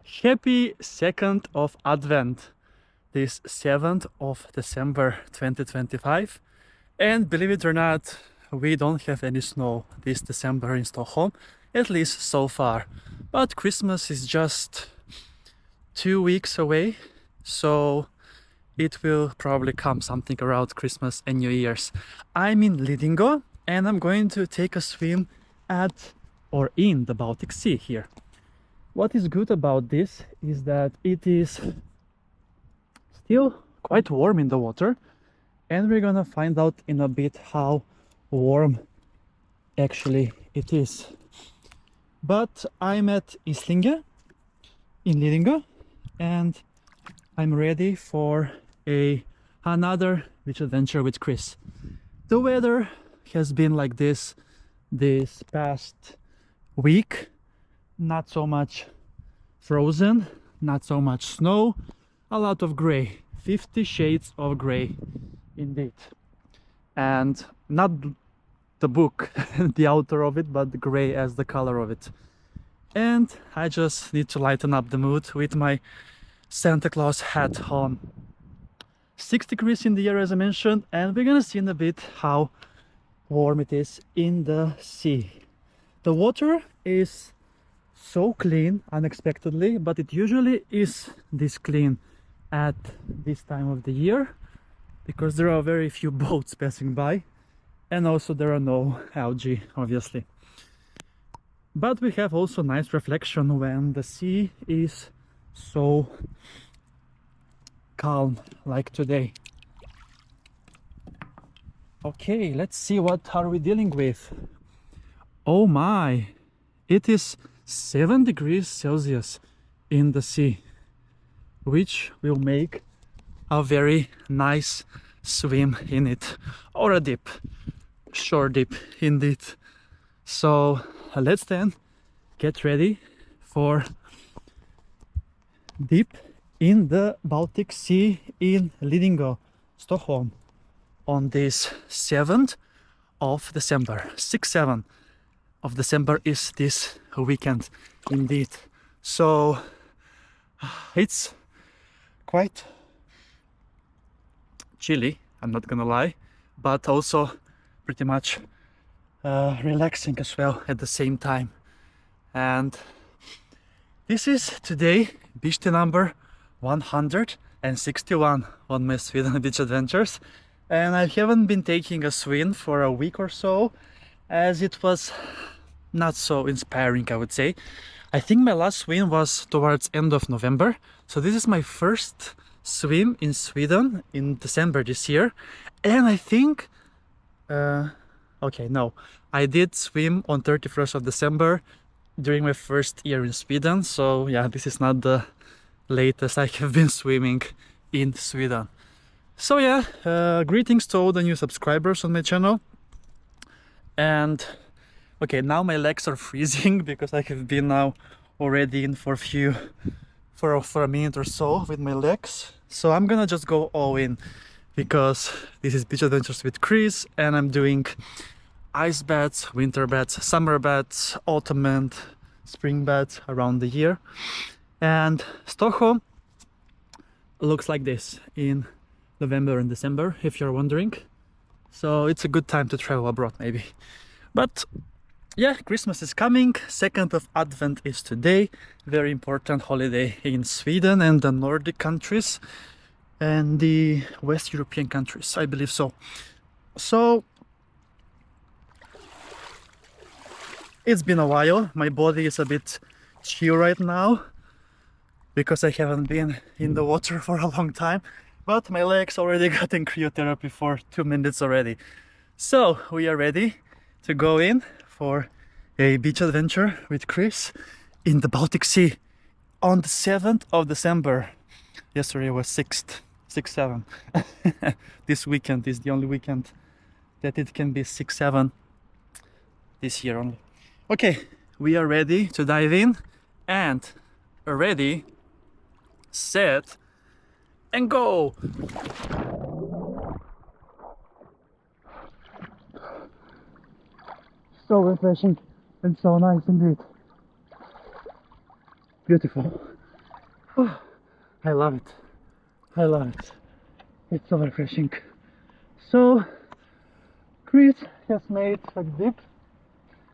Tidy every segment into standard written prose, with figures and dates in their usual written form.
Happy 2nd of Advent, this 7th of December 2025. And believe it or not, we don't have any snow this December in Stockholm, at least so far. But Christmas is just 2 weeks away, so it will probably come something around Christmas and New Year's. I'm in Lidingö and I'm going to take a swim at or in the Baltic Sea here. What is good about this is that it is still quite warm in the water, and we're gonna find out in a bit how warm actually it is. But I'm at Islinge in Lidingö and I'm ready for another beach adventure with Chris. The weather has been like this past week. Not so much frozen, not so much snow, a lot of gray, 50 shades of gray indeed. And not the book, the author of it, but the gray as the color of it. And I just need to lighten up the mood with my Santa Claus hat on. 6 degrees in the air as I mentioned, and we're gonna see in a bit how warm it is in the sea. The water is so clean unexpectedly, but it usually is this clean at this time of the year because there are very few boats passing by, and also there are no algae obviously. But we have also nice reflection when the sea is so calm like today. Okay, let's see what are we dealing with. Oh my, it is 7 degrees Celsius in the sea, which will make a very nice swim in it, or a dip, short dip indeed. So let's then get ready for dip in the Baltic Sea in Lidingö, Stockholm on this 7th of December. 6-7 of December is this weekend indeed. So it's quite chilly, I'm not gonna lie, but also pretty much relaxing as well at the same time. And this is today beach day number 161 on my Sweden beach adventures, and I haven't been taking a swim for a week or so, as it was not so inspiring, I would say. I think my last swim was towards end of November, so this is my first swim in Sweden in December this year. And I think okay, no, I did swim on 31st of December during my first year in Sweden, so yeah, this is not the latest I have been swimming in Sweden. So yeah, greetings to all the new subscribers on my channel. And okay, now my legs are freezing because I have been now already in for a minute or so with my legs. So I'm gonna just go all in because this is Beach Adventures with Chris, and I'm doing ice baths, winter baths, summer baths, autumn and spring baths around the year. And Stockholm looks like this in November and December, if you're wondering. So it's a good time to travel abroad maybe. But yeah, Christmas is coming, 2nd of Advent is today, very important holiday in Sweden and the Nordic countries and the West European countries, I believe so. So it's been a while, my body is a bit chill right now because I haven't been in the water for a long time, but my legs already got in cryotherapy for 2 minutes already. So we are ready to go in for a beach adventure with Chris in the Baltic Sea on the 7th of December. Yesterday was 6-7. This weekend is the only weekend that it can be 6-7 this year only. Okay, we are ready to dive in, and ready, set, and go! So refreshing and so nice indeed. Beautiful. Oh, I love it. I love it. It's so refreshing. So, Chris has made a dip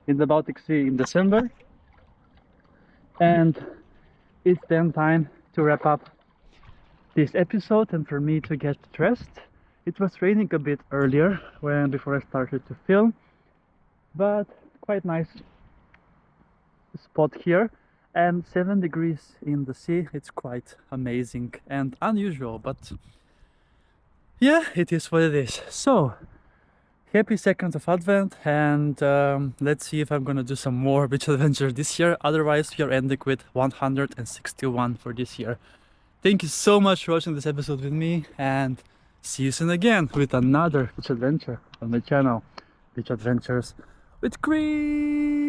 in the Baltic Sea in December, and it's then time to wrap up this episode and for me to get dressed. It was raining a bit earlier before I started to film, but quite nice spot here, and 7 degrees in the sea. It's quite amazing and unusual, but yeah, it is what it is. So happy 2nd of Advent, and let's see if I'm gonna do some more beach adventure this year. Otherwise, we are ending with 161 for this year. Thank you so much for watching this episode with me, and see you soon again with another beach adventure on my channel, Beach Adventures with Chris.